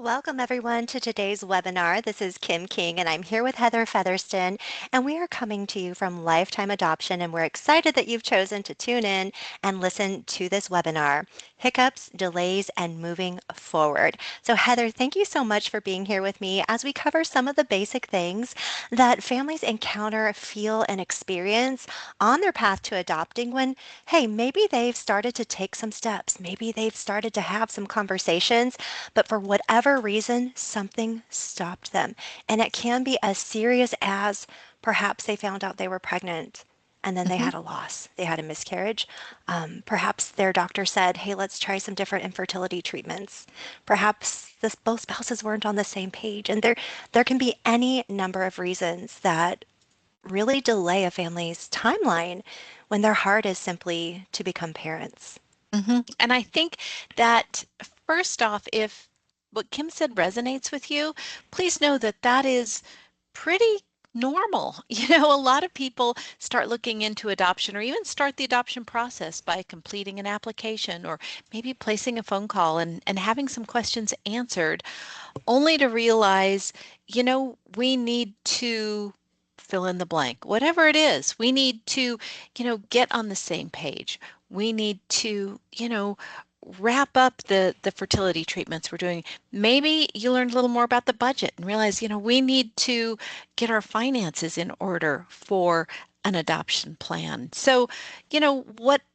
Welcome, everyone, to today's webinar. This is Kim King, and I'm here with Heather Featherston, and we are coming to you from Lifetime Adoption, and we're excited that you've chosen to tune in and listen to this webinar, Hiccups, Delays, and Moving Forward. So, Heather, thank you so much for being here with me as we cover some of the basic things that families encounter, feel, and experience on their path to adopting when, hey, maybe they've started to take some steps, maybe they've started to have some conversations, but for whatever reason, something stopped them. And it can be as serious as perhaps they found out they were pregnant and then they Mhm. had a loss, they had a miscarriage. Perhaps their doctor said, hey, let's try some different infertility treatments. Perhaps both spouses weren't on the same page. And there can be any number of reasons that really delay a family's timeline when their heart is simply to become parents. And I think that first off, if what Kim said resonates with you, please know that that is pretty normal. A lot of people start looking into adoption or even start the adoption process by completing an application or maybe placing a phone call and having some questions answered, only to realize, we need to fill in the blank. Whatever it is, we need to, get on the same page. We need to, wrap up the fertility treatments we're doing. Maybe you learned a little more about the budget and realize, we need to get our finances in order for an adoption plan. So,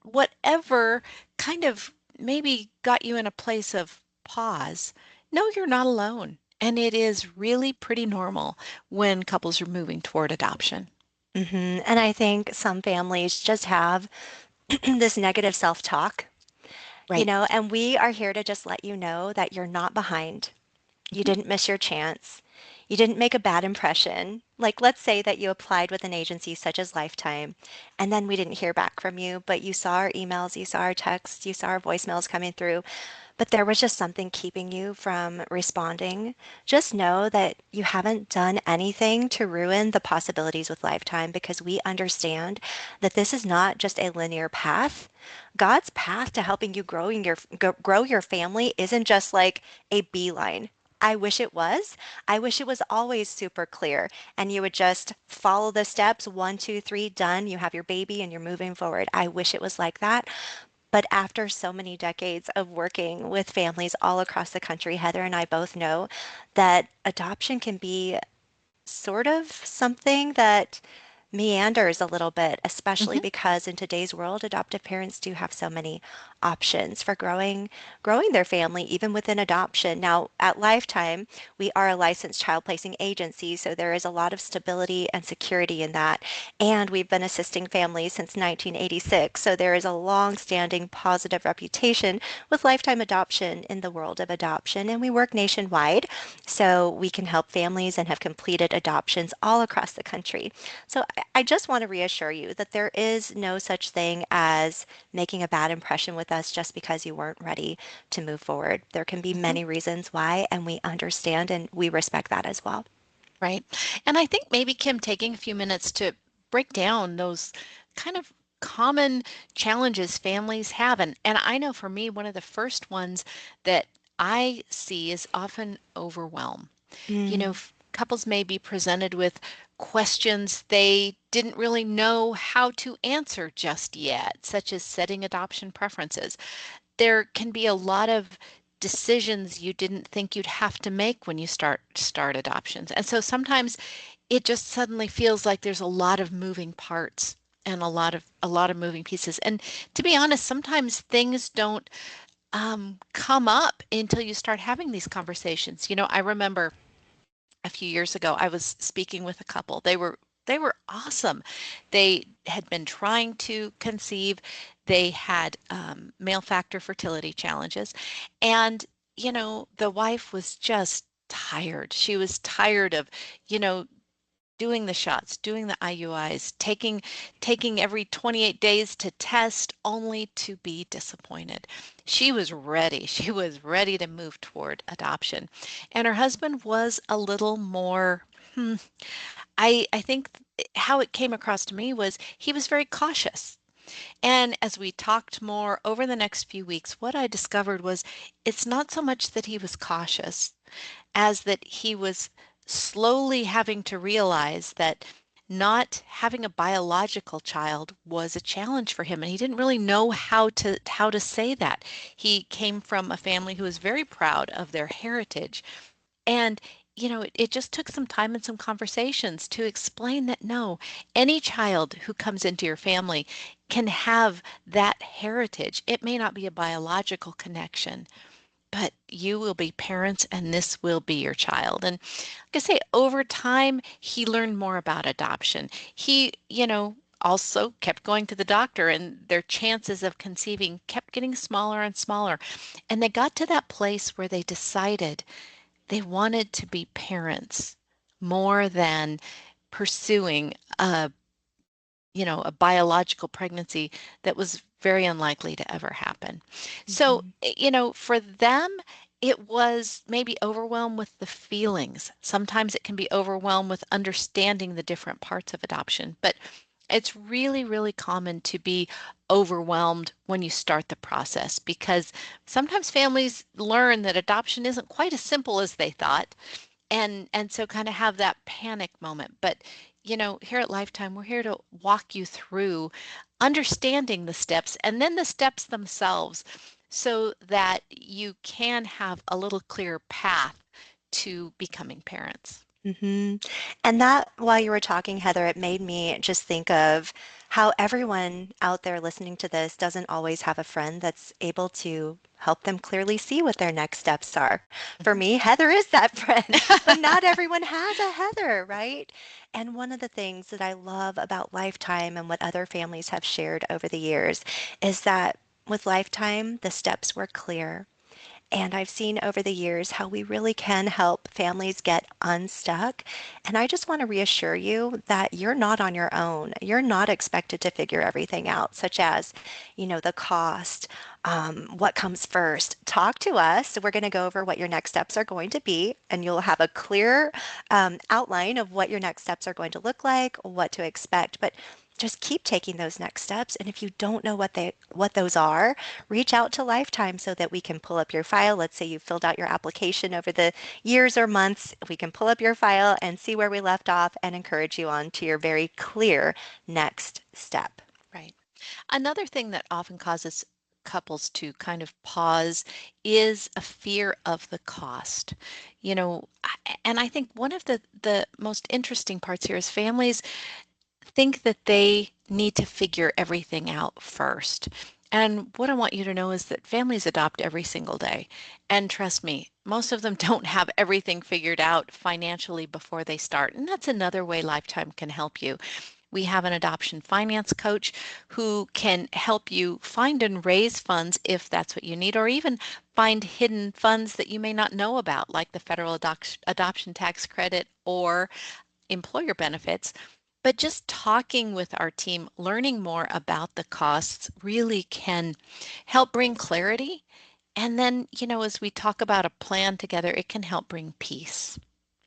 whatever kind of maybe got you in a place of pause, no, you're not alone. And it is really pretty normal when couples are moving toward adoption. And I think some families just have this negative self-talk, Right. and we are here to just let you know that you're not behind. You Mhm. didn't miss your chance. You didn't make a bad impression. Like, let's say that you applied with an agency such as Lifetime, and then we didn't hear back from you, but you saw our emails, you saw our texts, you saw our voicemails coming through, but there was just something keeping you from responding. Just know that you haven't done anything to ruin the possibilities with Lifetime because we understand that this is not just a linear path. God's path to helping you grow your family isn't just like a beeline. I wish it was. I wish it was always super clear and you would just follow the steps, one, two, three, done. You have your baby and you're moving forward. I wish it was like that. But after so many decades of working with families all across the country, Heather and I both know that adoption can be sort of something that meanders a little bit, especially Mhm. because in today's world, adoptive parents do have so many options for growing their family even within adoption. Now, at Lifetime, we are a licensed child placing agency, so there is a lot of stability and security in that. And we've been assisting families since 1986, so there is a long-standing positive reputation with Lifetime Adoption in the world of adoption, and we work nationwide. So we can help families and have completed adoptions all across the country. So I just want to reassure you that there is no such thing as making a bad impression with us just because you weren't ready to move forward. There can be Mhm. many reasons why, and we understand and we respect that as well. Right. And I think maybe Kim taking a few minutes to break down those kind of common challenges families have. And I know for me, one of the first ones that I see is often overwhelm. Mm, Couples may be presented with questions they didn't really know how to answer just yet, such as setting adoption preferences. There can be a lot of decisions you didn't think you'd have to make when you start adoptions. And so sometimes it just suddenly feels like there's a lot of moving parts and a lot of moving pieces. And to be honest, sometimes things don't come up until you start having these conversations. I remember a few years ago, I was speaking with a couple. They were awesome. They had been trying to conceive. They had male factor fertility challenges, and the wife was just tired. She was tired of, you know, doing the shots, doing the IUIs, taking every 28 days to test only to be disappointed. She was ready. She was ready to move toward adoption. And her husband was a little more I think how it came across to me was he was very cautious. And as we talked more over the next few weeks, what I discovered was it's not so much that he was cautious. as that he was slowly having to realize that not having a biological child was a challenge for him, and he didn't really know how to say that. He came from a family who was very proud of their heritage, and it just took some time and some conversations to explain that no, any child who comes into your family can have that heritage. It may not be a biological connection, but you will be parents and this will be your child. And like I say, over time, he learned more about adoption. He, also kept going to the doctor, and their chances of conceiving kept getting smaller and smaller. And they got to that place where they decided they wanted to be parents more than pursuing a biological pregnancy that was very unlikely to ever happen. So, Mhm. for them, it was maybe overwhelmed with the feelings. Sometimes it can be overwhelmed with understanding the different parts of adoption, but it's really, really common to be overwhelmed when you start the process because sometimes families learn that adoption isn't quite as simple as they thought, and so kind of have that panic moment. But here at Lifetime, we're here to walk you through understanding the steps and then the steps themselves so that you can have a little clearer path to becoming parents. Mhm. And that, while you were talking, Heather, it made me just think of how everyone out there listening to this doesn't always have a friend that's able to help them clearly see what their next steps are. For Mhm. me, Heather is that friend, but not everyone has a Heather, right? And one of the things that I love about Lifetime and what other families have shared over the years is that with Lifetime, the steps were clear. And I've seen over the years how we really can help families get unstuck. And I just want to reassure you that you're not on your own. You're not expected to figure everything out, such as, the cost, what comes first. Talk to us. We're going to go over what your next steps are going to be, and you'll have a clear outline of what your next steps are going to look like, what to expect. But just keep taking those next steps. And if you don't know what those are, reach out to Lifetime so that we can pull up your file. Let's say you filled out your application over the years or months. We can pull up your file and see where we left off and encourage you on to your very clear next step. Right. Another thing that often causes couples to kind of pause is a fear of the cost. And I think one of the most interesting parts here is families think that they need to figure everything out first. And what I want you to know is that families adopt every single day. And trust me, most of them don't have everything figured out financially before they start. And that's another way Lifetime can help you. We have an adoption finance coach who can help you find and raise funds if that's what you need, or even find hidden funds that you may not know about, like the federal adoption tax credit or employer benefits. But just talking with our team, learning more about the costs really can help bring clarity. And then, as we talk about a plan together, it can help bring peace.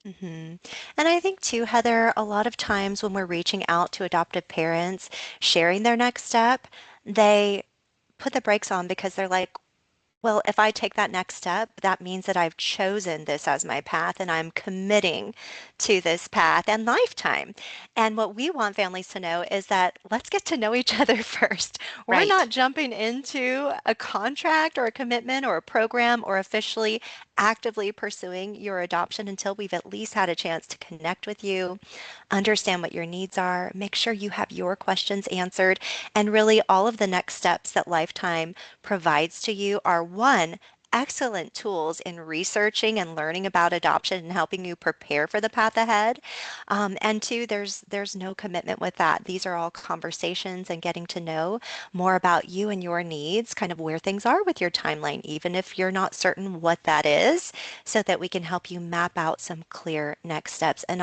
hmm And I think too, Heather, a lot of times when we're reaching out to adoptive parents, sharing their next step, they put the brakes on because they're like, well, if I take that next step, that means that I've chosen this as my path and I'm committing to this path and lifetime. And what we want families to know is that let's get to know each other first. We're not Right. jumping into a contract or a commitment or a program or officially actively pursuing your adoption until we've at least had a chance to connect with you, understand what your needs are, make sure you have your questions answered, and really all of the next steps that Lifetime provides to you are one, excellent tools in researching and learning about adoption and helping you prepare for the path ahead. And two, there's no commitment with that. These are all conversations and getting to know more about you and your needs, kind of where things are with your timeline, even if you're not certain what that is, so that we can help you map out some clear next steps. And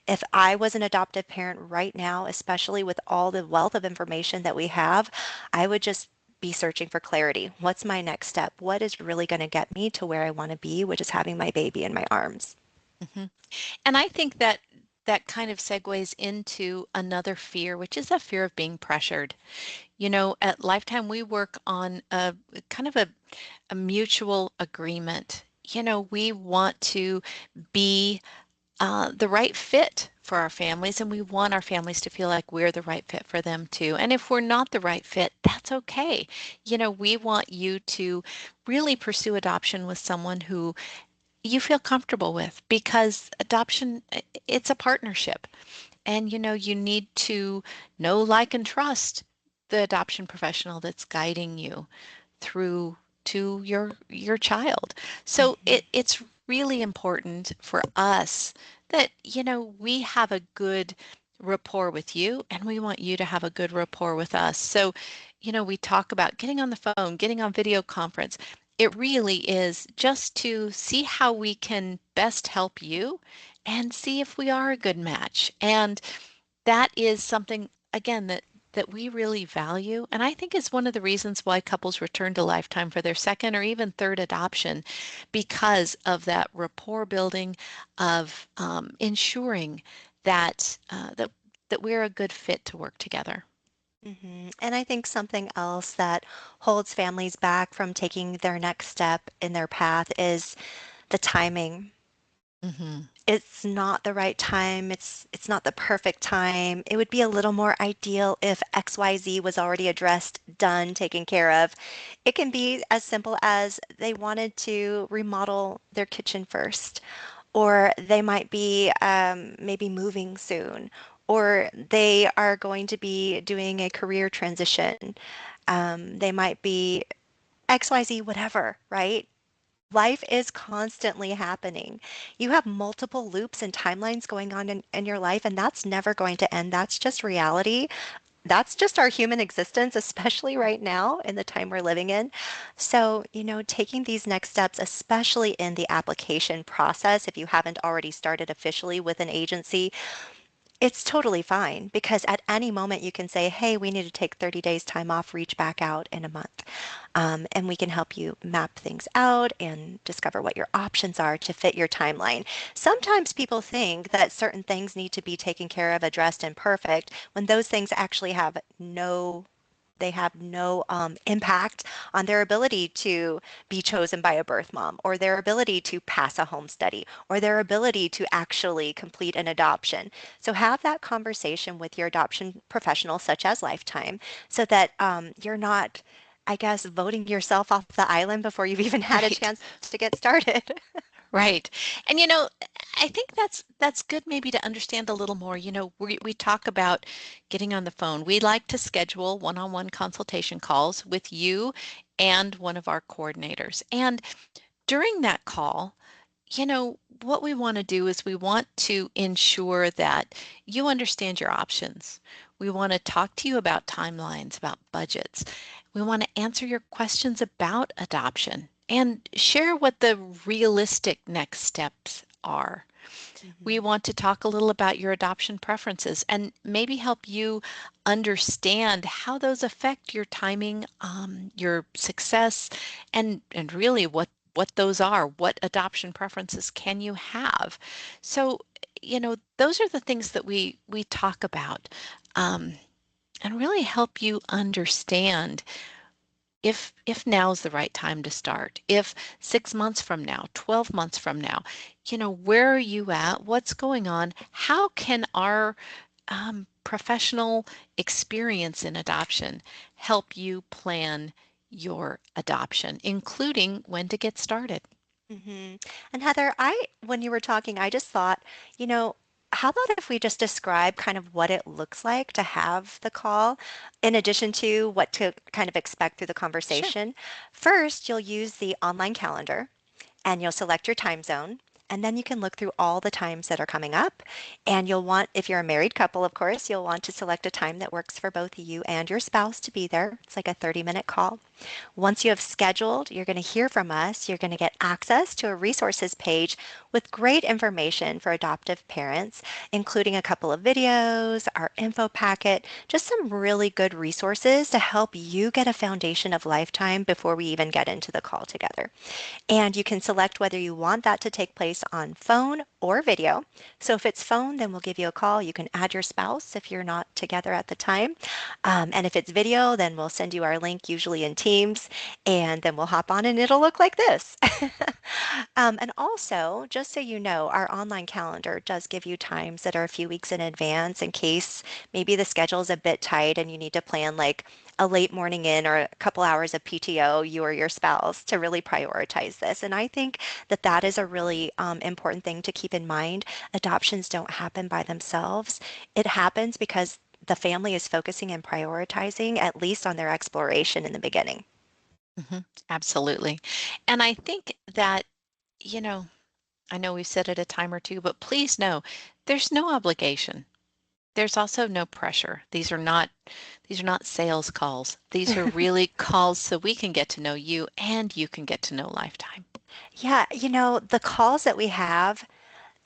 if I was an adoptive parent right now, especially with all the wealth of information that we have, I would just be searching for clarity. What's my next step? What is really going to get me to where I want to be, which is having my baby in my arms? hmm And I think that that kind of segues into another fear, which is a fear of being pressured. At Lifetime, we work on a kind of a mutual agreement. we want to be the right fit for our families, and we want our families to feel like we're the right fit for them too. And if we're not the right fit, that's okay. We want you to really pursue adoption with someone who you feel comfortable with, because adoption, it's a partnership. And you need to know, like, and trust the adoption professional that's guiding you through to your child. So Mhm. it's really important for us that we have a good rapport with you, and we want you to have a good rapport with us. So we talk about getting on the phone, getting on video conference. It really is just to see how we can best help you and see if we are a good match. And that is something, again, that we really value, and I think is one of the reasons why couples return to Lifetime for their second or even third adoption, because of that rapport building, of ensuring that we're a good fit to work together. And I think something else that holds families back from taking their next step in their path is the timing. Hmm. It's not the right time. It's not the perfect time. It would be a little more ideal if XYZ was already addressed, done, taken care of. It can be as simple as they wanted to remodel their kitchen first, or they might be maybe moving soon, or they are going to be doing a career transition. They might be XYZ, whatever, right? Life is constantly happening. You have multiple loops and timelines going on in your life, and that's never going to end. That's just reality. That's just our human existence, especially right now in the time we're living in. So, taking these next steps, especially in the application process, if you haven't already started officially with an agency, it's totally fine because at any moment you can say, hey, we need to take 30 days time off, reach back out in a month. And we can help you map things out and discover what your options are to fit your timeline. Sometimes people think that certain things need to be taken care of, addressed, and perfect when those things actually have no impact on their ability to be chosen by a birth mom, or their ability to pass a home study, or their ability to actually complete an adoption. So have that conversation with your adoption professional, such as Lifetime, so that you're not, I guess, voting yourself off the island before you've even had a Right. chance to get started. Right. And I think that's good, maybe, to understand a little more. We talk about getting on the phone. We like to schedule one-on-one consultation calls with you and one of our coordinators. And during that call, what we want to do is we want to ensure that you understand your options. We want to talk to you about timelines, about budgets. We want to answer your questions about adoption and share what the realistic next steps are. We Mhm. want to talk a little about your adoption preferences and maybe help you understand how those affect your timing, your success, and really what those are. What adoption preferences can you have? So, those are the things that we talk about, um, and really help you understand if now is the right time to start, if 6 months from now, 12 months from now, where are you at? What's going on? How can our professional experience in adoption help you plan your adoption, including when to get started? And Heather, when you were talking, I just thought, you know, how about if we just describe kind of what it looks like to have the call, in addition to what to kind of expect through the Sure. conversation? First, you'll use the online calendar and you'll select your time zone. And then you can look through all the times that are coming up. And you'll want, if you're a married couple, of course, you'll want to select a time that works for both you and your spouse to be there. It's like a 30-minute call. Once you have scheduled, you're going to hear from us. You're going to get access to a resources page with great information for adoptive parents, including a couple of videos, our info packet, just some really good resources to help you get a foundation of Lifetime before we even get into the call together. And you can select whether you want that to take place on phone or video. So if it's phone, then we'll give you a call. You can add your spouse if you're not together at the time. And if it's video, then we'll send you our link, usually in Teams, and then we'll hop on and it'll look like this. And also, just so you know, our online calendar does give you times that are a few weeks in advance in case maybe the schedule is a bit tight and you need to plan like a late morning in or a couple hours of PTO, you or your spouse, to really prioritize this. And I think that that is a really important thing to keep in mind. Adoptions don't happen by themselves. It happens because the family is focusing and prioritizing, at least on their exploration in the beginning. Mhm. Absolutely. And I think that, you know, I know we've said it a time or two, but please know there's no obligation. There's also no pressure. These are not sales calls. These are really calls so we can get to know you and you can get to know Lifetime. Yeah, the calls that we have,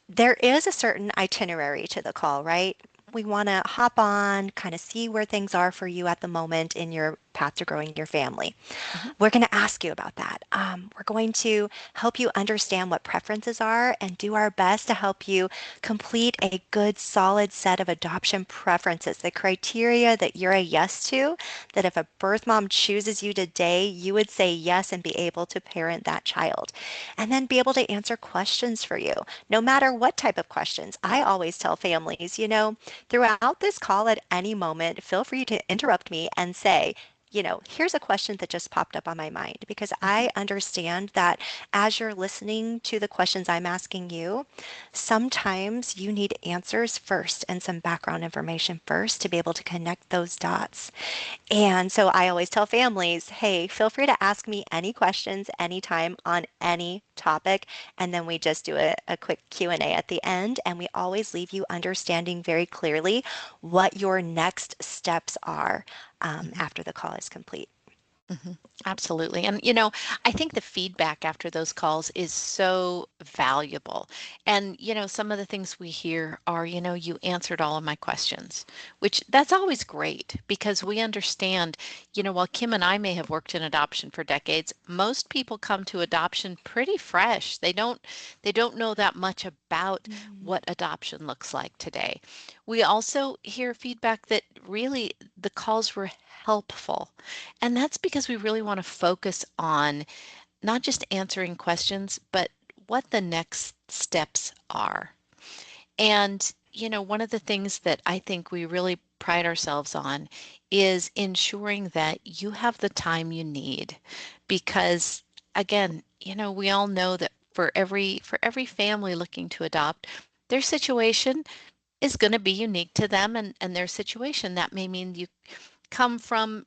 there is a certain itinerary to the call, right? We want to hop on, kind of see where things are for you at the moment in your path to growing your family. Mhm, We're going to ask you about that. We're going to help you understand what preferences are and do our best to help you complete a good, solid set of adoption preferences, the criteria that you're a yes to, that if a birth mom chooses you today, you would say yes and be able to parent that child. And then be able to answer questions for you, no matter what type of questions. I always tell families, throughout this call at any moment, feel free to interrupt me and say, here's a question that just popped up on my mind because mhm, I understand that as you're listening to the questions I'm asking you, sometimes you need answers first and some background information first to be able to connect those dots. And so I always tell families, hey, feel free to ask me any questions anytime on any topic. And then we just do a quick Q&A at the end. And we always leave you understanding very clearly what your next steps are mhm. after the call is complete. Mhm. Absolutely. And, I think the feedback after those calls is so valuable. And, some of the things we hear are, you answered all of my questions, which that's always great because we understand, while Kim and I may have worked in adoption for decades, most people come to adoption pretty fresh. They don't know that much about Mm. what adoption looks like today. We also hear feedback that really the calls were helpful, and that's because we really want to focus on not just answering questions, but what the next steps are. And, one of the things that I think we really pride ourselves on is ensuring that you have the time you need. Because again, we all know that for every family looking to adopt, their situation is going to be unique to them and their situation. That may mean you come from,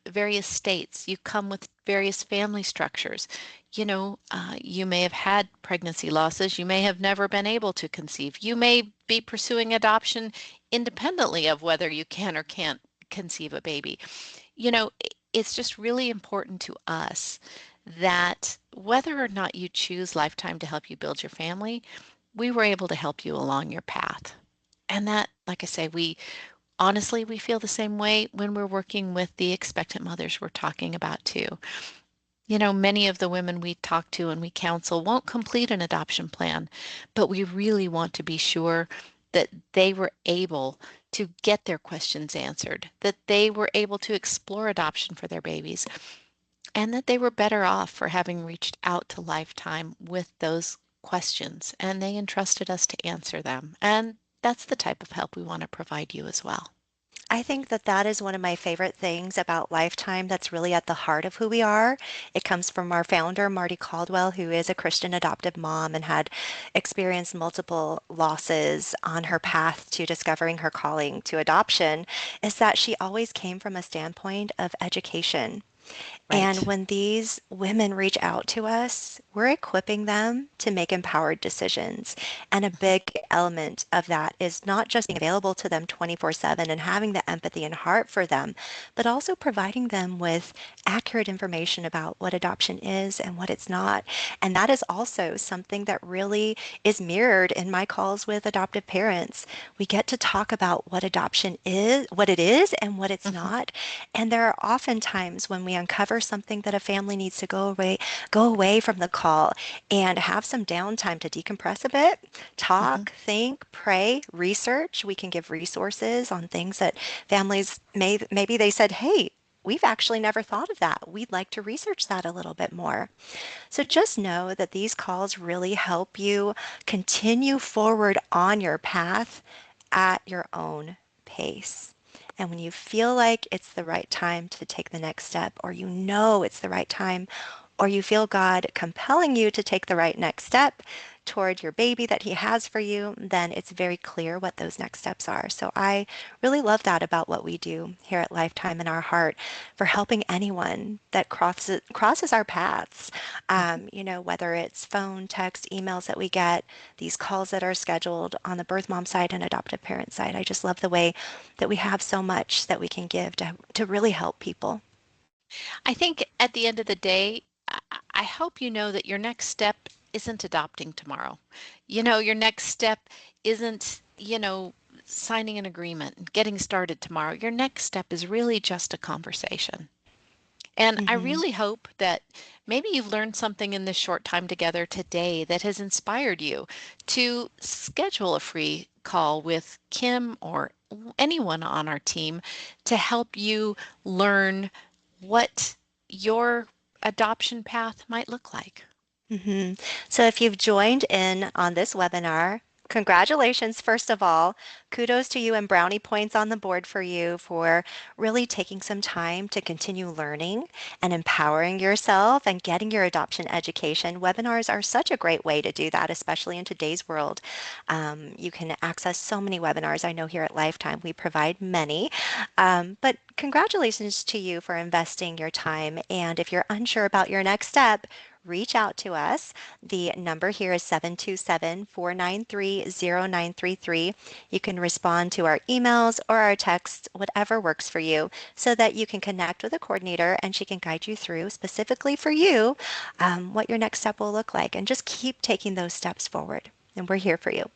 various states. You come with various family structures. You may have had pregnancy losses. You may have never been able to conceive. You may be pursuing adoption independently of whether you can or can't conceive a baby. It's just really important to us that whether or not you choose Lifetime to help you build your family, we were able to help you along your path. And that, like I say, honestly, we feel the same way when we're working with the expectant mothers we're talking about too. Many of the women we talk to and we counsel won't complete an adoption plan, but we really want to be sure that they were able to get their questions answered, that they were able to explore adoption for their babies, and that they were better off for having reached out to Lifetime with those questions, and they entrusted us to answer them. And that's the type of help we want to provide you as well. I think that that is one of my favorite things about Lifetime that's really at the heart of who we are. It comes from our founder, Marty Caldwell, who is a Christian adoptive mom and had experienced multiple losses on her path to discovering her calling to adoption, is that she always came from a standpoint of education. And Right. when these women reach out to us, we're equipping them to make empowered decisions. And a big element of that is not just being available to them 24/7 and having the empathy and heart for them, but also providing them with accurate information about what adoption is and what it's not. And that is also something that really is mirrored in my calls with adoptive parents. We get to talk about what adoption is, what it is, and what it's Mhm, not. And there are often times when we uncover something that a family needs to go away from the call and have some downtime to decompress a bit, mhm, talk, think, pray, research. We can give resources on things that families maybe they said, hey, we've actually never thought of that. We'd like to research that a little bit more. So just know that these calls really help you continue forward on your path at your own pace. And when you feel like it's the right time to take the next step, or you know it's the right time, or you feel God compelling you to take the right next step toward your baby that He has for you, then it's very clear what those next steps are. So I really love that about what we do here at Lifetime in our heart for helping anyone that crosses our paths. Whether it's phone, text, emails that we get, these calls that are scheduled on the birth mom side and adoptive parent side. I just love the way that we have so much that we can give to really help people. I think at the end of the day, I hope you know that your next step isn't adopting tomorrow. Your next step isn't, signing an agreement and getting started tomorrow. Your next step is really just a conversation. And I Hmm. really hope that maybe you've learned something in this short time together today that has inspired you to schedule a free call with Kim or anyone on our team to help you learn what your adoption path might look like. Hmm. So if you've joined in on this webinar, congratulations, first of all. Kudos to you and brownie points on the board for you for really taking some time to continue learning and empowering yourself and getting your adoption education. Webinars are such a great way to do that, especially in today's world. You can access so many webinars. I know here at Lifetime we provide many. But congratulations to you for investing your time. And if you're unsure about your next step, reach out to us. The number here is 727-493-0933. You can respond to our emails or our texts, whatever works for you, so that you can connect with a coordinator and she can guide you through specifically for you what your next step will look like. And just keep taking those steps forward. And we're here for you.